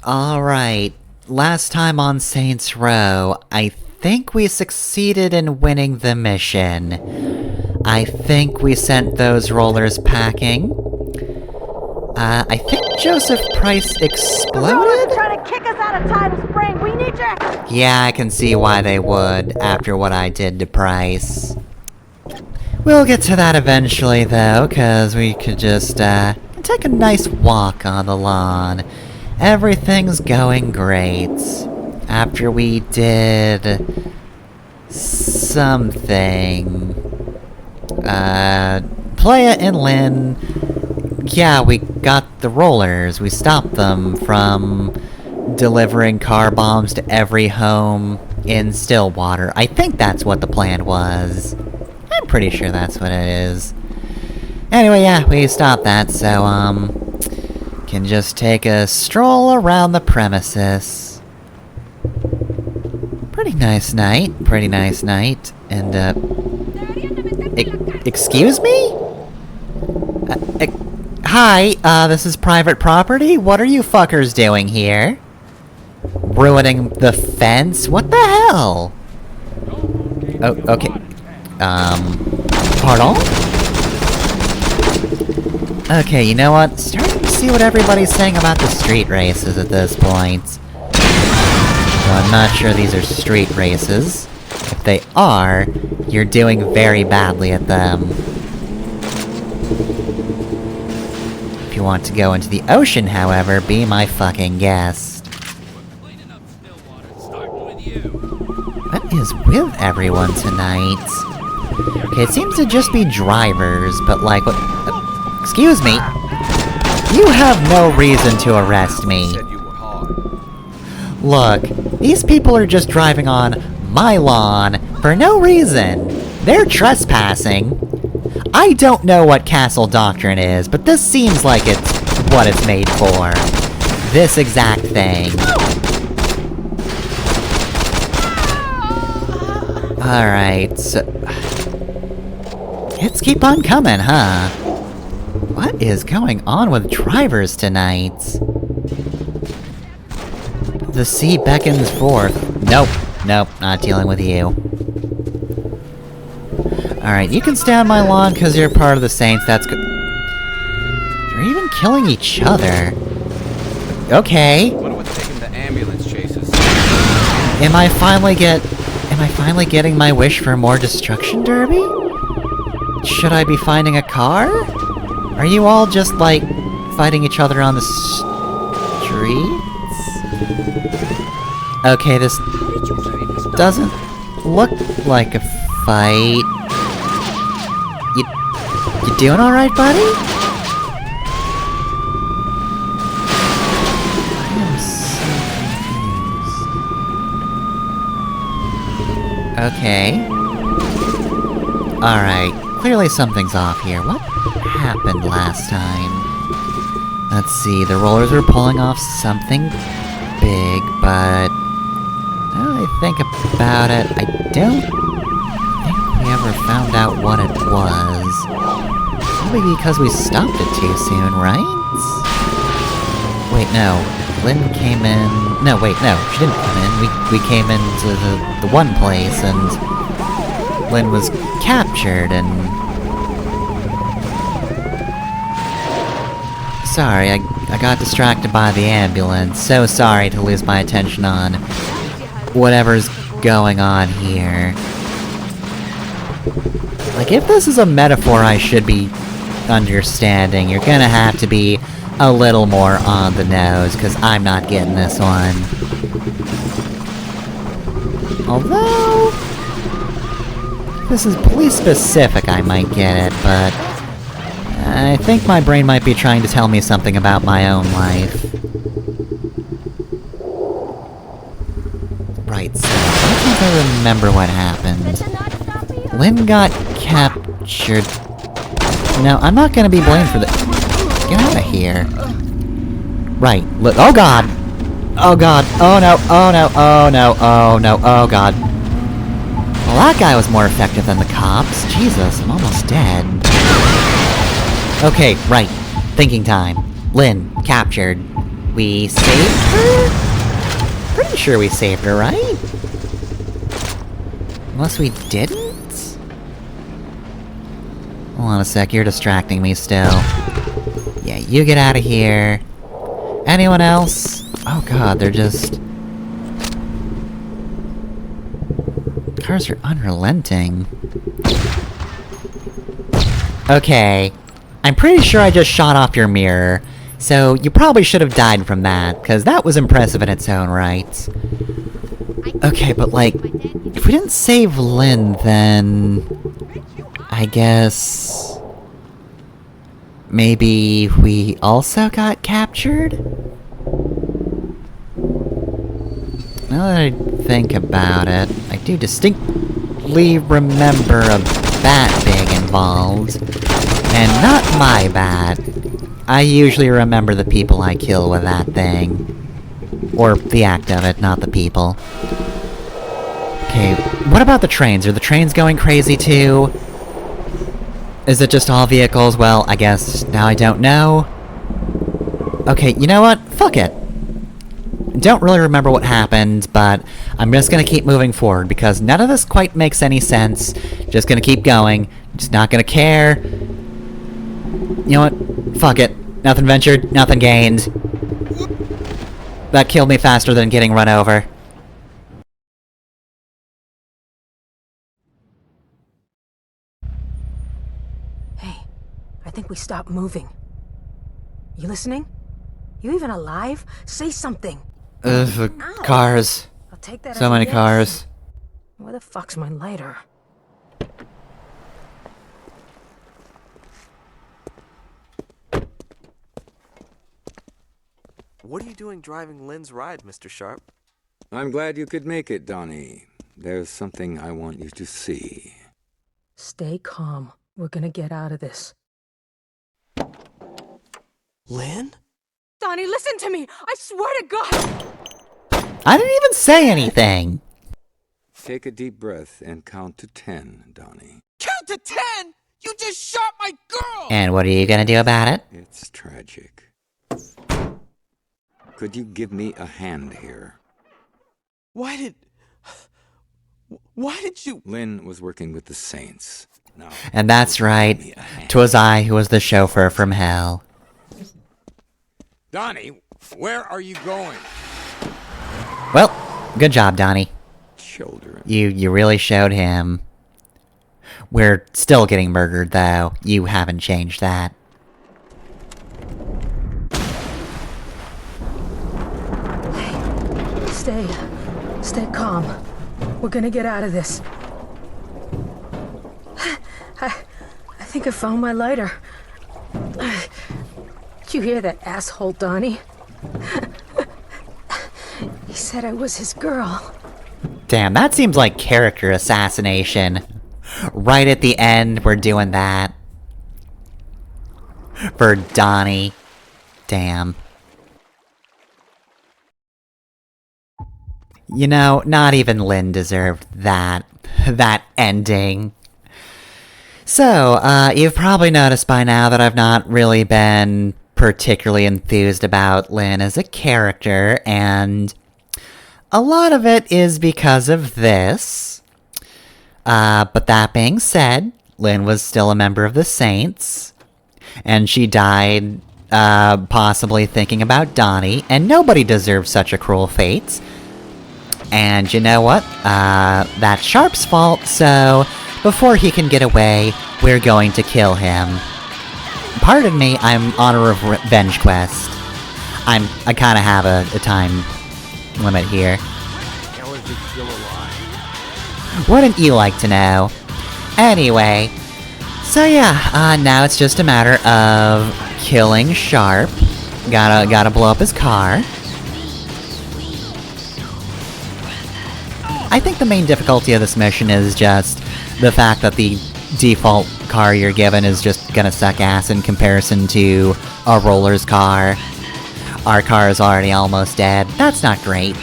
Alright, last time on Saints Row, I think we succeeded in winning the mission. I think we sent those rollers packing. I think Joseph Price exploded? The rollers are trying to kick us out of Tidal Spring! We need your... Yeah, I can see why they would, after what I did to Price. We'll get to that eventually, though, cause we could just, take a nice walk on the lawn. Everything's going great. After we did... something... Playa and Lynn... Yeah, we got the rollers. We stopped them from delivering car bombs to every home in Stillwater. I think that's what the plan was. I'm pretty sure that's what it is. Anyway, yeah, we stopped that, so, can just take a stroll around the premises. Pretty nice night, and, excuse me? Hi, this is private property? What are you fuckers doing here? Ruining the fence? What the hell? Oh, okay. Pardon? Okay, you know what? Starting to see what everybody's saying about the street races at this point. Well, I'm not sure these are street races. If they are, you're doing very badly at them. If you want to go into the ocean, however, be my fucking guest. What is with everyone tonight? Okay, it seems to just be drivers, but like, what? Excuse me? You have no reason to arrest me. Look, these people are just driving on my lawn for no reason. They're trespassing. I don't know what castle doctrine is, but this seems like it's what it's made for. This exact thing. Alright, so... hits keep on coming, huh? What is going on with drivers tonight? The sea beckons forth. Nope, not dealing with you. Alright, you can stay on my lawn because you're part of the Saints, that's good. They're even killing each other. Okay. Wonder what's taking the ambulance chases. Am I finally getting my wish for more destruction derby? Should I be finding a car? Are you all just, like, fighting each other on the streets? Okay, this doesn't look like a fight. You doing alright, buddy? I am so confused. Okay. Alright, clearly something's off here. What happened last time? Let's see, the rollers were pulling off something big, but... now that I think about it, I don't think we ever found out what it was. Probably because we stopped it too soon, right? Wait, no. Lynn came in... no, wait, no, she didn't come in. We came into the one place, and... Lynn was captured, and... sorry, I got distracted by the ambulance. So sorry to lose my attention on... whatever's going on here. Like, if this is a metaphor I should be understanding, you're gonna have to be a little more on the nose, because I'm not getting this one. Although... if this is police specific, I might get it, but... I think my brain might be trying to tell me something about my own life. Right, so I think I remember what happened. Lynn got captured... no, I'm not gonna be blamed for this. Get out of here. Right, look- oh god! Oh god, oh no, oh no, oh no, oh no, oh god. Well, that guy was more effective than the cops. Jesus, I'm almost dead. Okay, right. Thinking time. Lynn, captured. We saved her? Pretty sure we saved her, right? Unless we didn't? Hold on a sec, you're distracting me still. Yeah, you get out of here. Anyone else? Oh god, they're just... Cars are unrelenting. Okay. I'm pretty sure I just shot off your mirror, so you probably should have died from that, because that was impressive in its own right. Okay, but like, if we didn't save Lynn, then... I guess... maybe we also got captured? Now that I think about it, I do distinctly remember a bat being involved. And not my bat. I usually remember the people I kill with that thing. Or the act of it, not the people. Okay, what about the trains? Are the trains going crazy too? Is it just all vehicles? Well, I guess now I don't know. Okay, you know what? Fuck it. Don't really remember what happened, but I'm just gonna keep moving forward, because none of this quite makes any sense. Just gonna keep going. Just not gonna care. You know what? Fuck it. Nothing ventured, nothing gained. That killed me faster than getting run over. Hey, I think we stopped moving. You listening? You even alive? Say something. Ugh, cars. I'll take that. So many cars. Where the fuck's my lighter? What are you doing driving Lynn's ride, Mr. Sharp? I'm glad you could make it, Donnie. There's something I want you to see. Stay calm. We're gonna get out of this. Lynn? Donnie, listen to me! I swear to God! I didn't even say anything! Take a deep breath and count to 10, Donnie. Count to 10?! You just shot my girl! And what are you gonna do about it? It's tragic. Could you give me a hand here? Why did you... Lynn was working with the Saints. Now, And that's right. give me a hand. 'Twas I who was the chauffeur from hell. Donnie, where are you going? Well, good job, Donnie. Children. You really showed him. We're still getting murdered, though. You haven't changed that. Stay calm. We're gonna get out of this. I think I found my lighter. Did you hear that asshole, Donnie? He said I was his girl. Damn, that seems like character assassination. Right at the end, we're doing that. For Donnie. Damn. You know, not even Lynn deserved that ending. So, you've probably noticed by now that I've not really been particularly enthused about Lynn as a character, and a lot of it is because of this. But that being said, Lynn was still a member of the Saints, and she died, possibly thinking about Donnie, and nobody deserves such a cruel fate. And you know what? That's Sharp's fault, so before he can get away, we're going to kill him. Pardon me, I'm on a revenge quest. I kinda have a time limit here. How is he still alive? Wouldn't you like to know? Anyway, so yeah, now it's just a matter of killing Sharp. Gotta blow up his car. I think the main difficulty of this mission is just the fact that the default car you're given is just gonna suck ass in comparison to a roller's car. Our car is already almost dead. That's not great.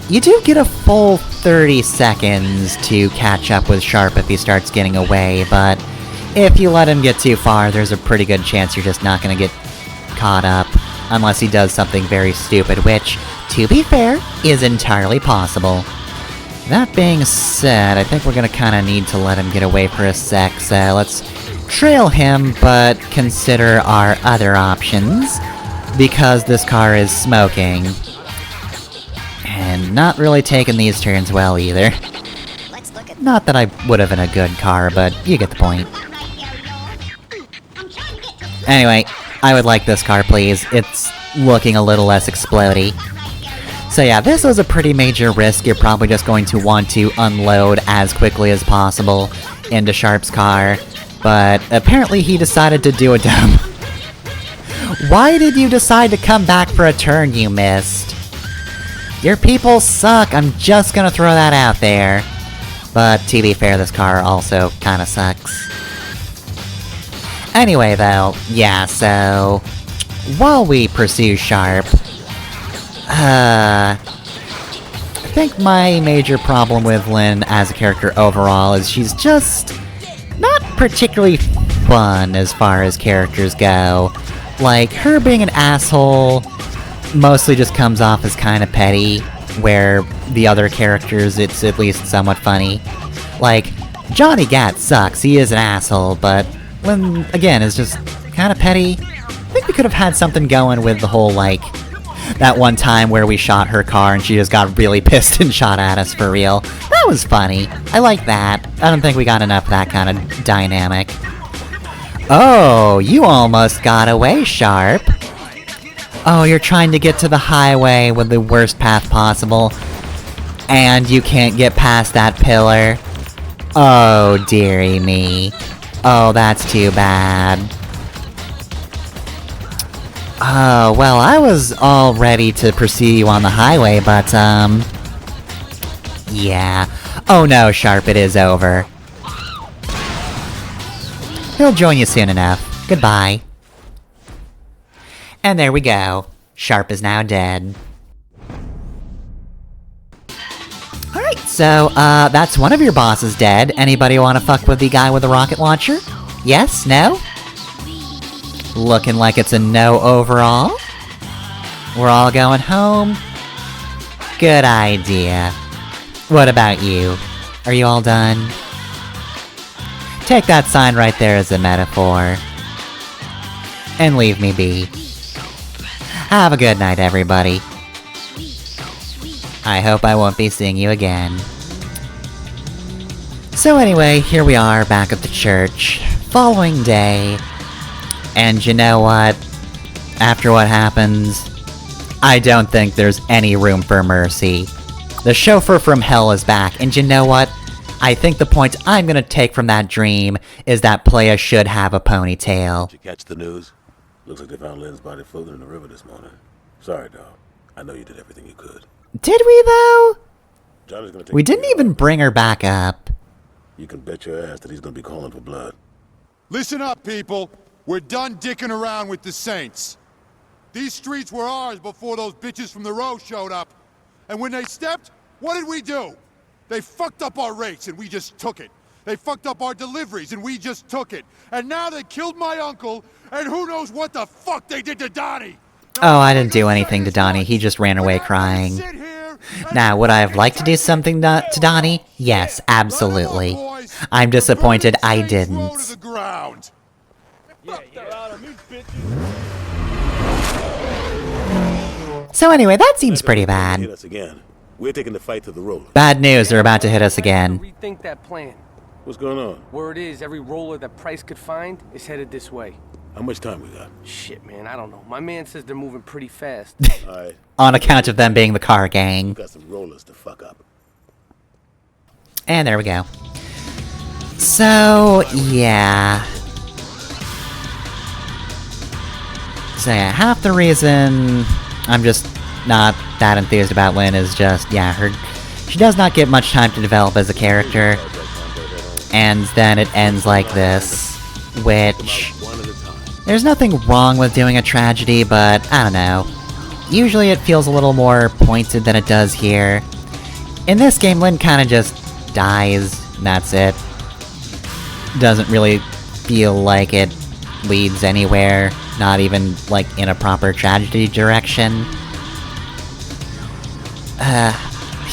You do get a full 30 seconds to catch up with Sharp if he starts getting away, but if you let him get too far, there's a pretty good chance you're just not gonna get caught up. unless he does something very stupid, which, to be fair, is entirely possible. That being said, I think we're gonna kinda need to let him get away for a sec, so let's trail him, but consider our other options, because this car is smoking. And not really taking these turns well either. Not that I would have in a good car, but you get the point. Anyway, I would like this car, please. It's looking a little less explodey. So yeah, this was a pretty major risk. You're probably just going to want to unload as quickly as possible into Sharp's car, but apparently he decided to do a dumb. Why did you decide to come back for a turn you missed? Your people suck, I'm just gonna throw that out there. But to be fair, this car also kinda sucks. Anyway though, yeah, so... while we pursue Sharp... I think my major problem with Lynn as a character overall is she's just... not particularly fun as far as characters go. Like, her being an asshole mostly just comes off as kinda petty, where the other characters, it's at least somewhat funny. Like, Johnny Gat sucks, he is an asshole, but Lynn, again, is just kinda petty. I think we could have had something going with the whole, like, that one time where we shot her car and she just got really pissed and shot at us for real. That was funny. I like that. I don't think we got enough of that kind of dynamic. Oh, you almost got away, Sharp. Oh, you're trying to get to the highway with the worst path possible, and you can't get past that pillar. Oh, dearie me. Oh, that's too bad. Oh, well, I was all ready to pursue you on the highway, but, yeah. Oh no, Sharp, it is over. He'll join you soon enough. Goodbye. And there we go. Sharp is now dead. Alright, so, that's one of your bosses dead. Anybody wanna fuck with the guy with the rocket launcher? Yes? No? Looking like it's a no overall. We're all going home? Good idea. What about you? Are you all done? Take that sign right there as a metaphor. And leave me be. Have a good night, everybody. I hope I won't be seeing you again. So anyway, here we are back at the church. Following day. And you know what? After what happens, I don't think there's any room for mercy. The chauffeur from hell is back, and you know what? I think the point I'm gonna take from that dream is that Playa should have a ponytail. Did you catch the news? Looks like they found Lynn's body floating in the river this morning. Sorry, dog. I know you did everything you could. Did we, though? Johnny's gonna take We didn't even bring her back up. You can bet your ass that he's gonna be calling for blood. Listen up, people. We're done dicking around with the Saints. These streets were ours before those bitches from the row showed up. And when they stepped, what did we do? They fucked up our rates and we just took it. They fucked up our deliveries and we just took it. And now they killed my uncle, and who knows what the fuck they did to Donnie. Oh, I didn't do anything to Donnie, he just ran away crying. Now, would I have liked to do something to Donnie? Yes, absolutely. I'm disappointed I didn't. So anyway, that seems pretty bad. Hit us again. We're taking the fight to the roller. Bad news, they're about to hit us again. Rethink that plan. What's going on? Word is, every roller that Price could find is headed this way. How much time we got? Shit, man, I don't know. My man says they're moving pretty fast. Alright. On account of them being the car gang. We got some rollers to fuck up. And there we go. So, yeah. So yeah, half the reason I'm just not that enthused about Lynn is just, yeah, she does not get much time to develop as a character. And then it ends like this, which... there's nothing wrong with doing a tragedy, but I don't know. Usually it feels a little more pointed than it does here. In this game, Lynn kinda just dies, and that's it. Doesn't really feel like it leads anywhere, not even, like, in a proper tragedy direction.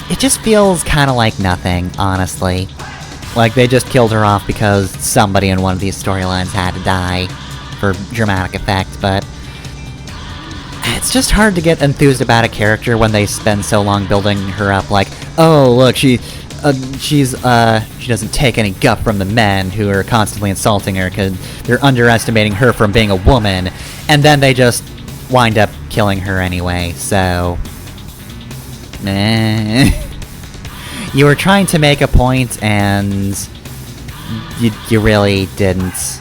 It just feels kinda like nothing, honestly. Like, they just killed her off because somebody in one of these storylines had to die for dramatic effect, but it's just hard to get enthused about a character when they spend so long building her up like, oh, look, she doesn't take any guff from the men who are constantly insulting her because they're underestimating her from being a woman, and then they just wind up killing her anyway, so... You were trying to make a point, and you really didn't.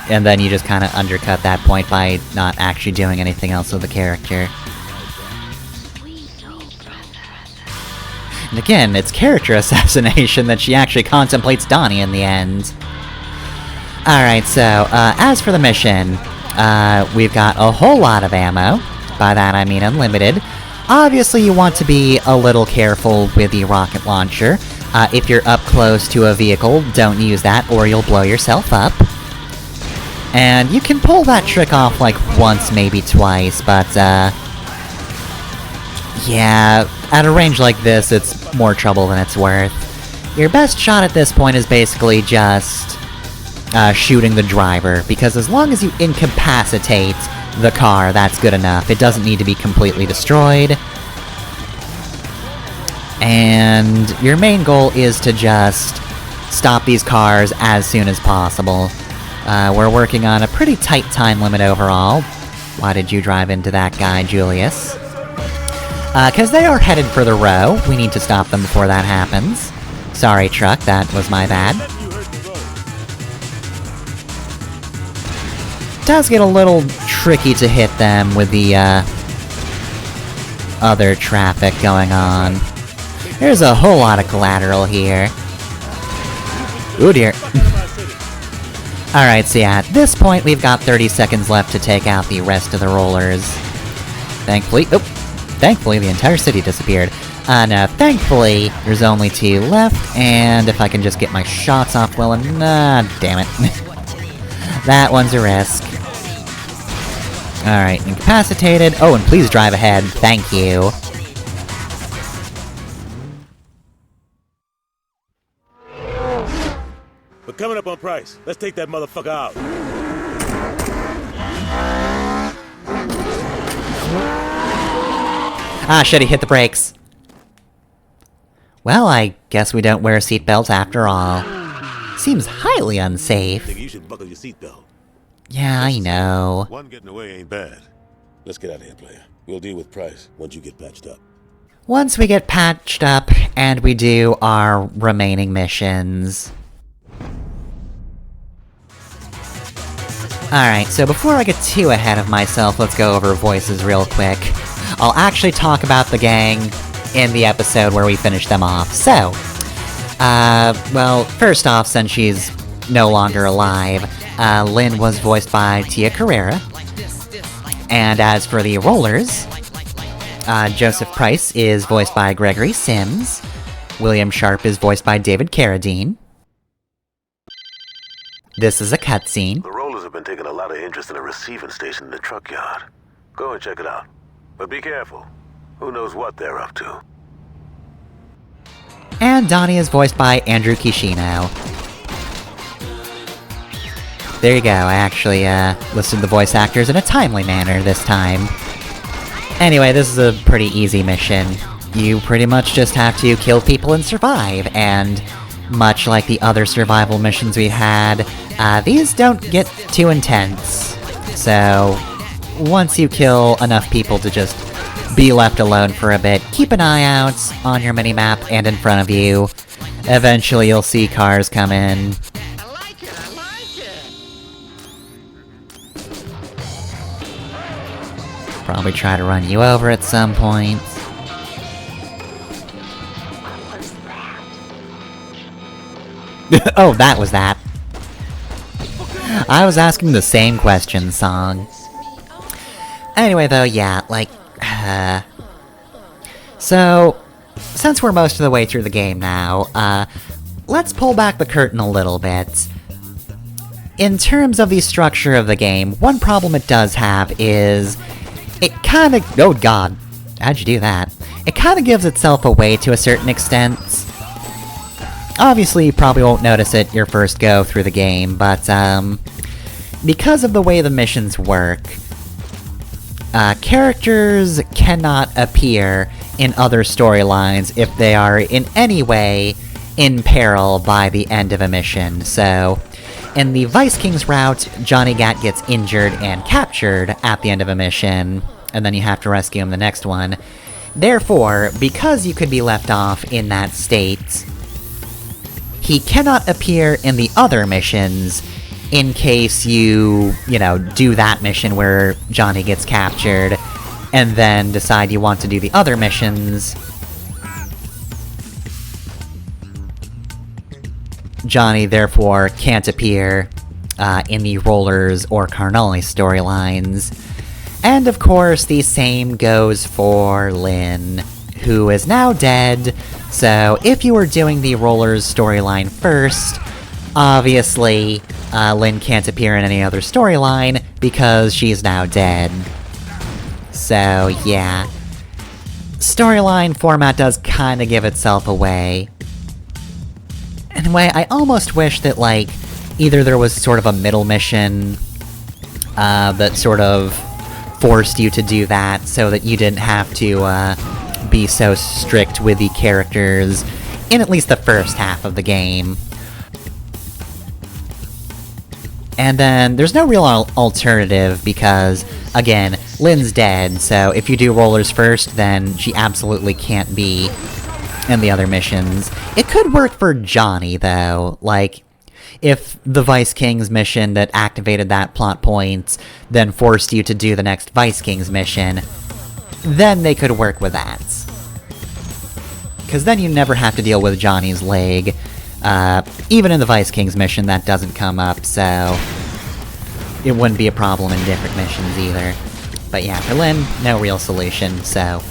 And then you just kind of undercut that point by not actually doing anything else with the character. And again, it's character assassination that she actually contemplates Donnie in the end. Alright, so, as for the mission, we've got a whole lot of ammo. By that I mean unlimited. Obviously, you want to be a little careful with the rocket launcher. If you're up close to a vehicle, don't use that or you'll blow yourself up. And you can pull that trick off like once, maybe twice, but yeah, at a range like this, it's more trouble than it's worth. Your best shot at this point is basically just shooting the driver, because as long as you incapacitate the car, that's good enough. It doesn't need to be completely destroyed. And your main goal is to just stop these cars as soon as possible. We're working on a pretty tight time limit overall. Why did you drive into that guy, Julius? 'Cause they are headed for the row. We need to stop them before that happens. Sorry, truck, that was my bad. It does get a little tricky to hit them with the, other traffic going on. There's a whole lot of collateral here. Ooh dear. Alright, so yeah, at this point we've got 30 seconds left to take out the rest of the rollers. Thankfully the entire city disappeared. No, thankfully, there's only 2 left, and if I can just get my shots off well enough... damn it. That one's a risk. Alright, incapacitated. Oh, and please drive ahead, thank you. We're coming up on Price. Let's take that motherfucker out. Ah, shit, he hit the brakes. Well, I guess we don't wear seatbelts after all. Seems highly unsafe. Think you should buckle your seatbelt. Yeah, I know. One getting away ain't bad. Let's get out of here, player. We'll deal with Price once you get patched up. Once we get patched up, and we do our remaining missions. Alright, so before I get too ahead of myself, let's go over voices real quick. I'll actually talk about the gang in the episode where we finish them off. So, well, first off, since she's no longer alive, Lynn was voiced by Tia Carrera. And as for the rollers, Joseph Price is voiced by Gregory Sims. William Sharp is voiced by David Carradine. This is a cutscene. The rollers have been taking a lot of interest in a receiving station in the truck yard. Go and check it out. But be careful. Who knows what they're up to. And Donnie is voiced by Andrew Kishino. There you go, I actually, listed the voice actors in a timely manner this time. Anyway, this is a pretty easy mission. You pretty much just have to kill people and survive, and much like the other survival missions we had, these don't get too intense. So, once you kill enough people to just be left alone for a bit, keep an eye out on your minimap and in front of you. Eventually you'll see cars come in. I like it. Probably try to run you over at some point. Oh, that was that. I was asking the same question, Song. Anyway, though, yeah, like, so, since we're most of the way through the game now, let's pull back the curtain a little bit. in terms of the structure of the game, one problem it does have is it kinda— oh god, how'd you do that? It kinda gives itself away to a certain extent. Obviously, you probably won't notice it your first go through the game, but, because of the way the missions work, characters cannot appear in other storylines if they are in any way in peril by the end of a mission. So, in the Vice King's route, Johnny Gat gets injured and captured at the end of a mission, and then you have to rescue him the next one. Therefore, because you could be left off in that state, he cannot appear in the other missions in case you know, do that mission where Johnny gets captured, and then decide you want to do the other missions. Johnny, therefore, can't appear in the Rollers or Carnali storylines. And of course, the same goes for Lynn, who is now dead, so if you were doing the Rollers storyline first, obviously, Lynn can't appear in any other storyline, because she's now dead. So, yeah. Storyline format does kinda give itself away. Anyway, I almost wish that, like, either there was sort of a middle mission, that sort of forced you to do that, so that you didn't have to, be so strict with the characters in at least the first half of the game. And then, there's no real alternative, because, again, Lynn's dead, so if you do Rollers first, then she absolutely can't be in the other missions. It could work for Johnny, though, like, if the Vice King's mission that activated that plot point then forced you to do the next Vice King's mission, then they could work with that. Because then you never have to deal with Johnny's leg. Even in the Vice King's mission, that doesn't come up, so it wouldn't be a problem in different missions either. But yeah, for Lynn, no real solution, so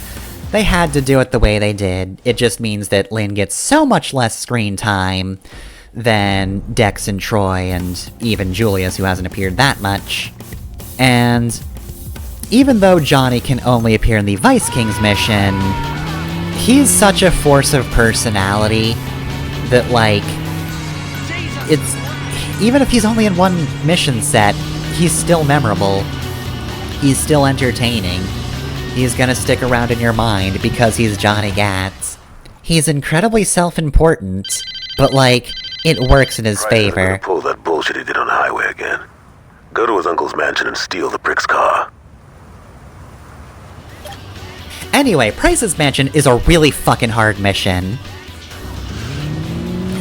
they had to do it the way they did. It just means that Lynn gets so much less screen time than Dex and Troy, and even Julius, who hasn't appeared that much. And even though Johnny can only appear in the Vice King's mission, he's such a force of personality that, like, it's— even if he's only in one mission set, he's still memorable. He's still entertaining. He's gonna stick around in your mind because he's Johnny Gat. He's incredibly self-important, but, like, it works in his favor. Pull that bullshit he did on the highway again. Go to his uncle's mansion and steal the prick's car. Anyway, Price's mansion is a really fucking hard mission.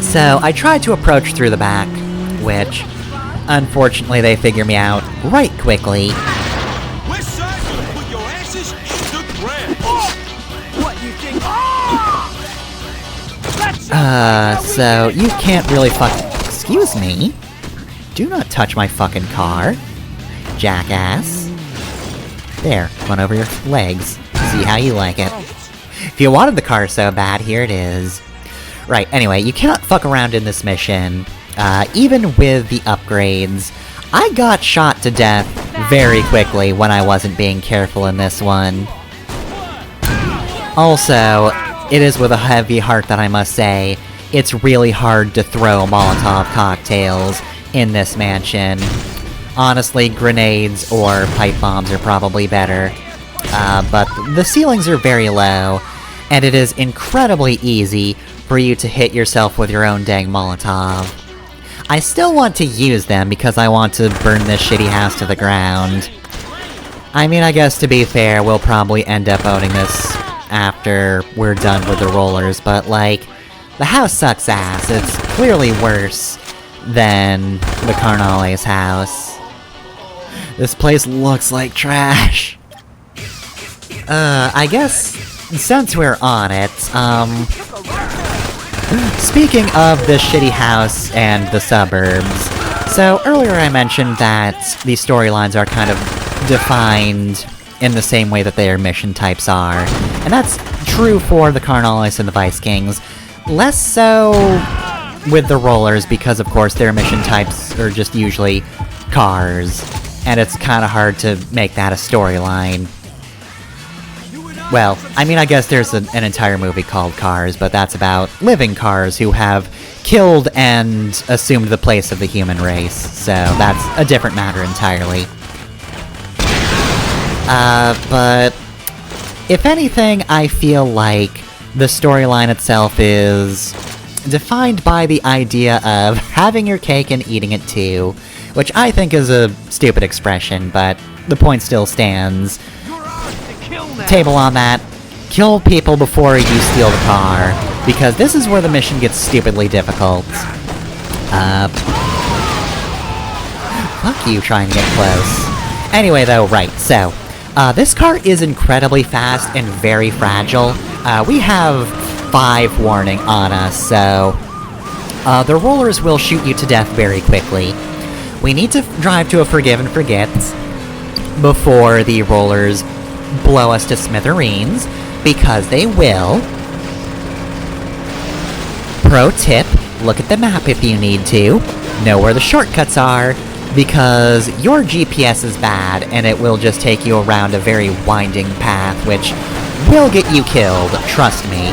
So, I tried to approach through the back, which, unfortunately, they figure me out right quickly. West side will put your asses in the ground. What you think? So, you can't really excuse me? Do not touch my fucking car, jackass. There, one over your legs. See how you like it. If you wanted the car so bad, here it is. Right, anyway, you cannot fuck around in this mission. Even with the upgrades, I got shot to death very quickly when I wasn't being careful in this one. Also, it is with a heavy heart that I must say, it's really hard to throw Molotov cocktails in this mansion. Honestly, grenades or pipe bombs are probably better. But the ceilings are very low, and it is incredibly easy for you to hit yourself with your own dang Molotov. I still want to use them because I want to burn this shitty house to the ground. I mean, I guess to be fair, we'll probably end up owning this after we're done with the Rollers, but, like, the house sucks ass. It's clearly worse than the Carnales house. This place looks like trash. I guess, since we're on it, speaking of the shitty house and the suburbs, so earlier I mentioned that the storylines are kind of defined in the same way that their mission types are, and that's true for the Carnales and the Vice Kings. Less so with the rollers because, of course, their mission types are just usually cars, and it's kind of hard to make that a storyline. Well, I mean, I guess there's an entire movie called Cars, but that's about living cars who have killed and assumed the place of the human race, so that's a different matter entirely. But if anything, I feel like the storyline itself is defined by the idea of having your cake and eating it too, which I think is a stupid expression, but the point still stands. Table on that. Kill people before you steal the car, because this is where the mission gets stupidly difficult. Fuck you trying to get close. Anyway though, right, so, this car is incredibly fast and very fragile. We have 5 warning on us, so the rollers will shoot you to death very quickly. We need to drive to a forgive and forget before the rollers blow us to smithereens, because they will. Pro tip, look at the map if you need to. Know where the shortcuts are, because your GPS is bad, and it will just take you around a very winding path, which will get you killed, trust me.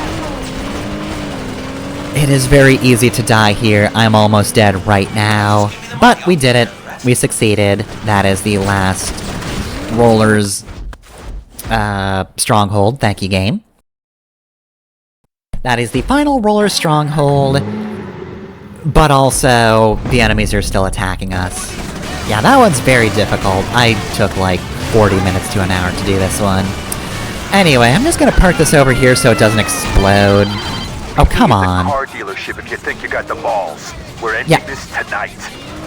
It is very easy to die here. I'm almost dead right now. But we did it. We succeeded. That is the last rollers stronghold. Thank you, game. That is the final roller stronghold, but also the enemies are still attacking us. Yeah, that one's very difficult. I took like 40 minutes to an hour to do this one. Anyway, I'm just gonna park this over here so it doesn't explode. Oh, come on. Car dealership if you think you got the balls. We're ending this tonight.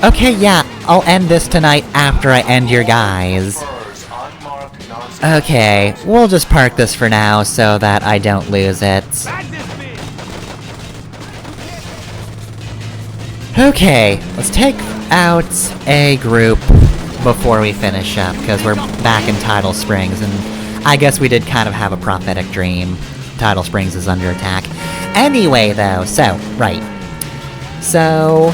Okay, yeah, I'll end this tonight after I end your guys. Okay, we'll just park this for now so that I don't lose it. Okay, let's take out a group before we finish up, because we're back in Tidal Springs, and I guess we did kind of have a prophetic dream. Tidal Springs is under attack. Anyway, though, so, right. So,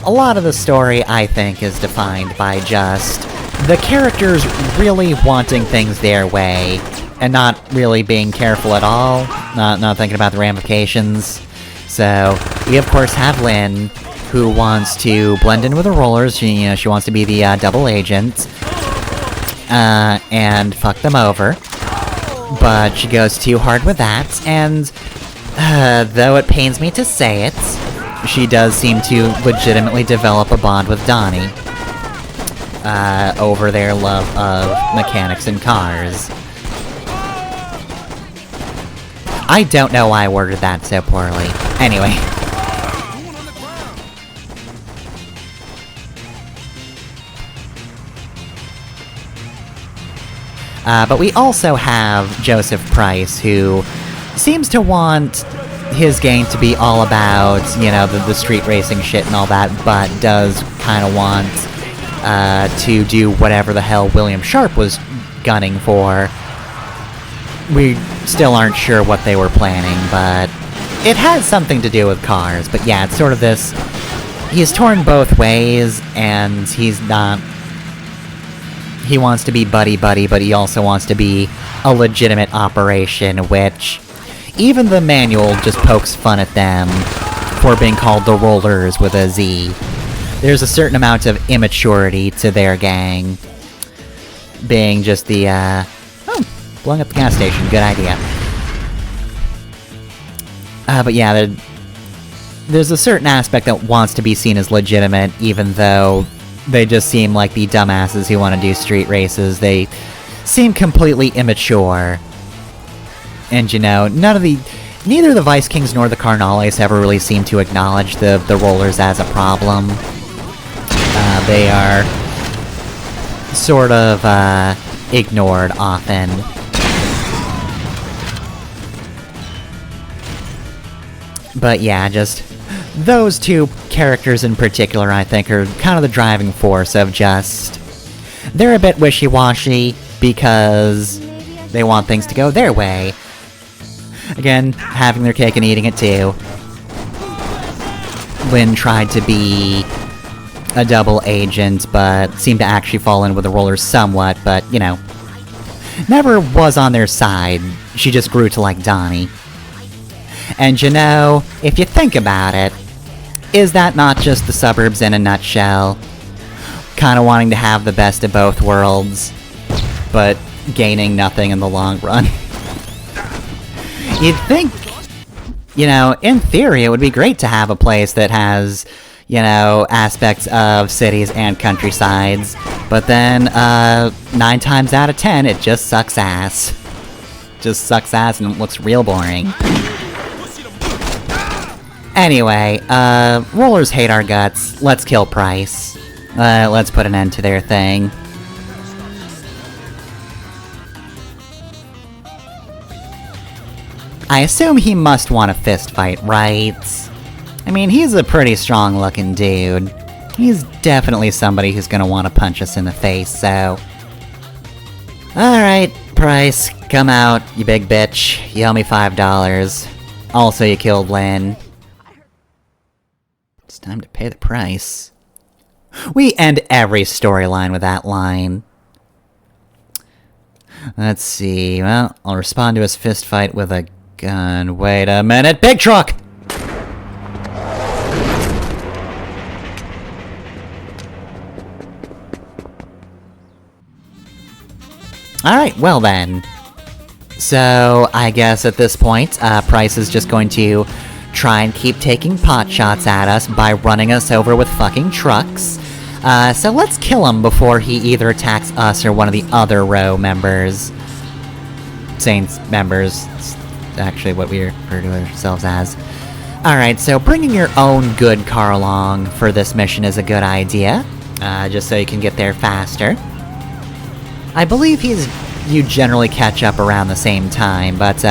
a lot of the story, I think, is defined by just the characters really wanting things their way, and not really being careful at all, not thinking about the ramifications. So, we of course have Lynn, who wants to blend in with the rollers. She wants to be the double agent, and fuck them over. But she goes too hard with that, and though it pains me to say it, she does seem to legitimately develop a bond with Donnie. Over their love of mechanics and cars. I don't know why I worded that so poorly. Anyway. But we also have Joseph Price, who seems to want his game to be all about, the street racing shit and all that, but does kind of want to do whatever the hell William Sharp was gunning for. We still aren't sure what they were planning, but it has something to do with cars. But yeah, it's sort of this... He's torn both ways, and he's not... He wants to be buddy-buddy, but he also wants to be a legitimate operation, which... Even the manual just pokes fun at them for being called the Rollers with a Z. There's a certain amount of immaturity to their gang. Being just the, oh, blowing up the gas station, good idea. But yeah, there's a certain aspect that wants to be seen as legitimate, even though they just seem like the dumbasses who want to do street races. They seem completely immature. And neither the Vice Kings nor the Carnales ever really seem to acknowledge the Rollers as a problem. They are sort of, ignored often. But yeah, just those two characters in particular, I think, are kind of the driving force of just... They're a bit wishy-washy because they want things to go their way. Again, having their cake and eating it too. Lynn tried to be a double agent, but seemed to actually fall in with the rollers somewhat, but, you know, never was on their side. She just grew to like Donnie. And you know, if you think about it, is that not just the suburbs in a nutshell? Kinda wanting to have the best of both worlds, but gaining nothing in the long run. You'd think, you know, in theory it would be great to have a place that has, you know, aspects of cities and countrysides, but then, 9 times out of 10, it just sucks ass. Just sucks ass and looks real boring. Anyway, rollers hate our guts. Let's kill Price. Let's put an end to their thing. I assume he must want a fist fight, right? I mean, he's a pretty strong-looking dude. He's definitely somebody who's gonna want to punch us in the face, so... Alright, Price, come out, you big bitch. You owe me $5. Also, you killed Lynn. It's time to pay the price. We end every storyline with that line. Let's see, well, I'll respond to his fist fight with a gun. Wait a minute, big truck! Alright, well then. So, I guess at this point, Price is just going to try and keep taking pot shots at us by running us over with fucking trucks. So let's kill him before he either attacks us or one of the other row members. Saints members, it's actually what we refer to ourselves as. Alright, so bringing your own good car along for this mission is a good idea, just so you can get there faster. I believe you generally catch up around the same time, but,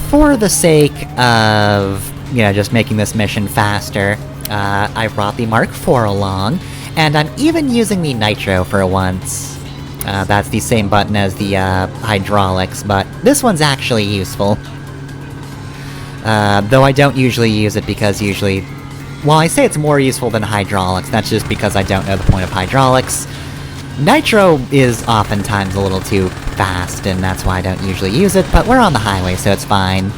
for the sake of, you know, just making this mission faster, I brought the Mark IV along, and I'm even using the Nitro for once. That's the same button as the, hydraulics, but this one's actually useful. Though I don't usually use it because usually... Well, I say it's more useful than hydraulics, that's just because I don't know the point of hydraulics. Nitro is oftentimes a little too fast, and that's why I don't usually use it, but we're on the highway, so it's fine.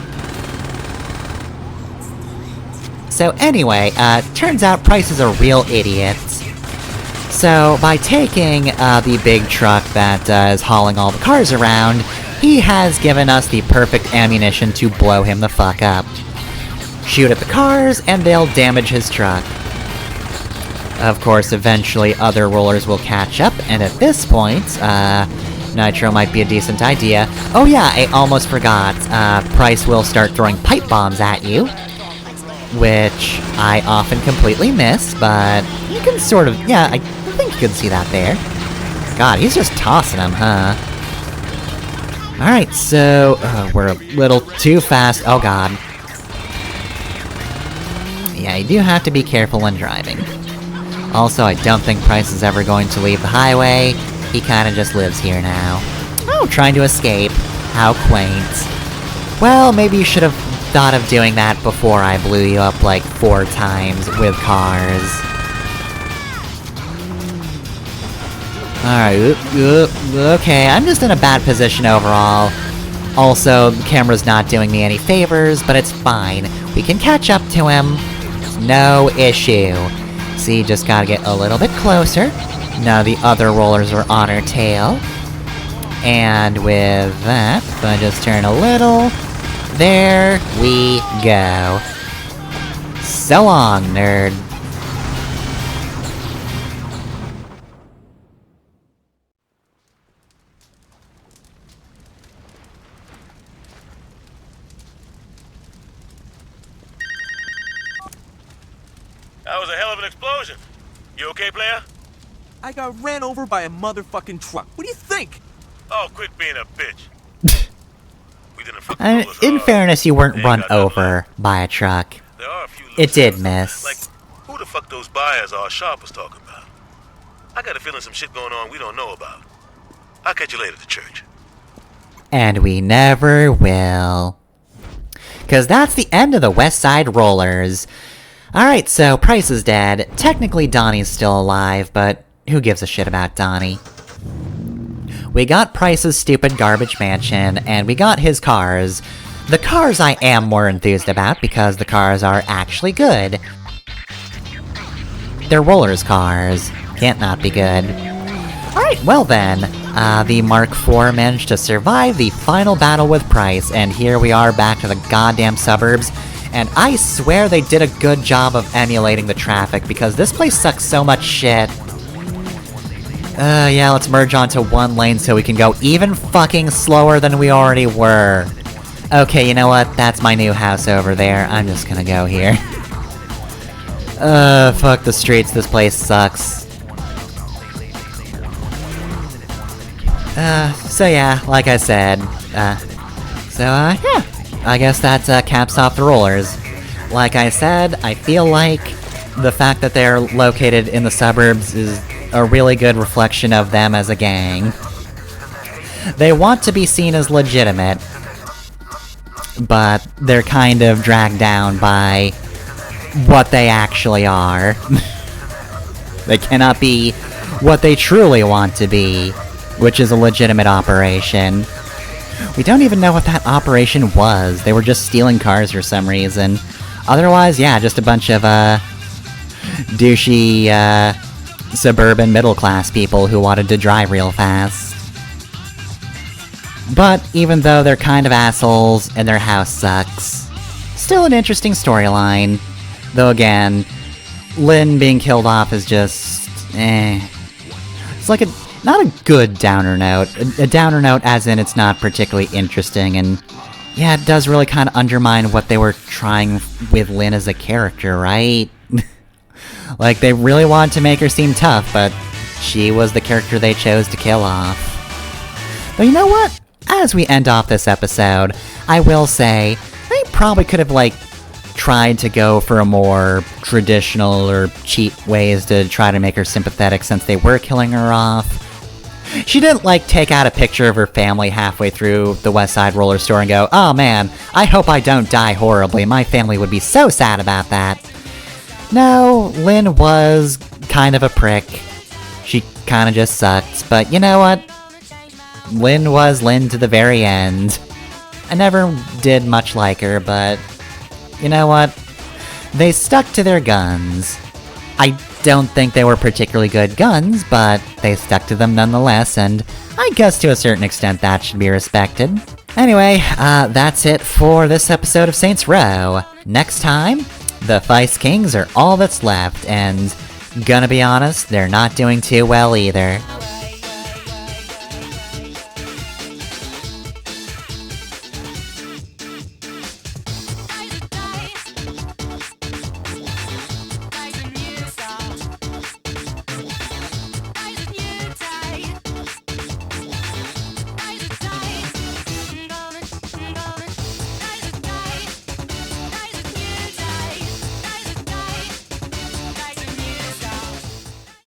So anyway, turns out Price is a real idiot. So, by taking, the big truck that, is hauling all the cars around, he has given us the perfect ammunition to blow him the fuck up. Shoot at the cars, and they'll damage his truck. Of course, eventually other rollers will catch up, and at this point, Nitro might be a decent idea. Oh yeah, I almost forgot, Price will start throwing pipe bombs at you, which I often completely miss, but you can sort of, yeah, I think you can see that there. God, he's just tossing them, huh? Alright, so, we're a little too fast, oh god. Yeah, you do have to be careful when driving. Also, I don't think Price is ever going to leave the highway. He kinda just lives here now. Oh, trying to escape. How quaint. Well, maybe you should have thought of doing that before I blew you up like 4 times with cars. Alright, okay, I'm just in a bad position overall. Also, the camera's not doing me any favors, but it's fine. We can catch up to him. It's no issue. See, just gotta get a little bit closer. Now the other rollers are on our tail. And with that, if I just turn a little... There we go. So long, nerd. That was a hell of an explosion. You okay, player? I got ran over by a motherfucking truck. What do you think? Oh, quit being a bitch. We didn't fucking roll us In off. fairness, you weren't They run got nothing over left. by a truck. There are a few It loose did ends. miss. Like, who the fuck those buyers are Sharp was talking about? I got a feeling some shit going on we don't know about. I'll catch you later at the church. And we never will. 'Cause that's the end of the West Side Rollers. Alright, so Price is dead. Technically Donnie's still alive, but who gives a shit about Donnie? We got Price's stupid garbage mansion, and we got his cars. The cars I am more enthused about, because the cars are actually good. They're Roller's cars. Can't not be good. Alright, well then. The Mark IV managed to survive the final battle with Price, and here we are back to the goddamn suburbs. And I swear they did a good job of emulating the traffic, because this place sucks so much shit. Yeah, let's merge onto one lane so we can go even fucking slower than we already were. Okay, you know what? That's my new house over there. I'm just gonna go here. Fuck the streets, this place sucks. So yeah, like I said, yeah. I guess that, caps off the Rollers. Like I said, I feel like the fact that they're located in the suburbs is a really good reflection of them as a gang. They want to be seen as legitimate, but they're kind of dragged down by what they actually are. They cannot be what they truly want to be, which is a legitimate operation. We don't even know what that operation was. They were just stealing cars for some reason. Otherwise, yeah, just a bunch of, douchey, suburban middle-class people who wanted to drive real fast. But even though they're kind of assholes and their house sucks, still an interesting storyline. Though again, Lynn being killed off is just, It's like not a good downer note. A downer note as in it's not particularly interesting, and yeah, it does really kind of undermine what they were trying with Lynn as a character, right? Like, they really wanted to make her seem tough, but she was the character they chose to kill off. But you know what? As we end off this episode, I will say, they probably could have, like, tried to go for a more traditional or cheap ways to try to make her sympathetic since they were killing her off. She didn't, like, take out a picture of her family halfway through the West Side Roller store and go, "Oh man, I hope I don't die horribly, my family would be so sad about that." No, Lynn was kind of a prick. She kind of just sucked, but you know what? Lynn was Lynn to the very end. I never did much like her, but you know what? They stuck to their guns. I don't think they were particularly good guns, but they stuck to them nonetheless, and I guess to a certain extent that should be respected. Anyway, that's it for this episode of Saints Row. Next time, the Feist Kings are all that's left, and gonna be honest, they're not doing too well either.